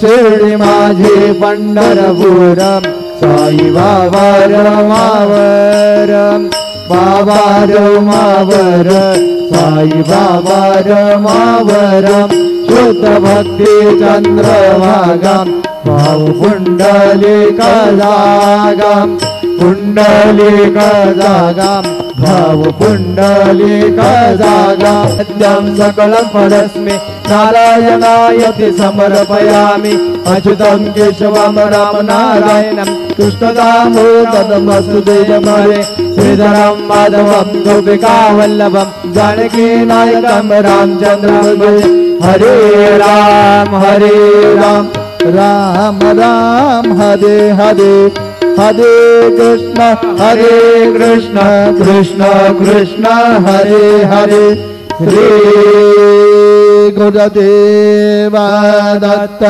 शिर्डी माझे पंढरपूर साई बाबा रमावर बाबा रमावर साई बाबा रमावर शुद्ध भक्ती चंद्रभागम भाऊ पुंडलिक जागम पुंडलिक जागम भाव पुंडलिक जागम सत्यं सकलं परस्मै नारायणायति समर्पयामि अच्युतं केशवं रामनारायणं कृष्णदामोदरं वसुदेवमरे श्रीधरं माधवं गोपिकावल्लभं जानकीनायकं रामचन्द्रं भजे हरे राम राम राम हरे हरे हरे कृष्ण कृष्ण कृष्ण हरे हरे श्री गुरुदेव दत्त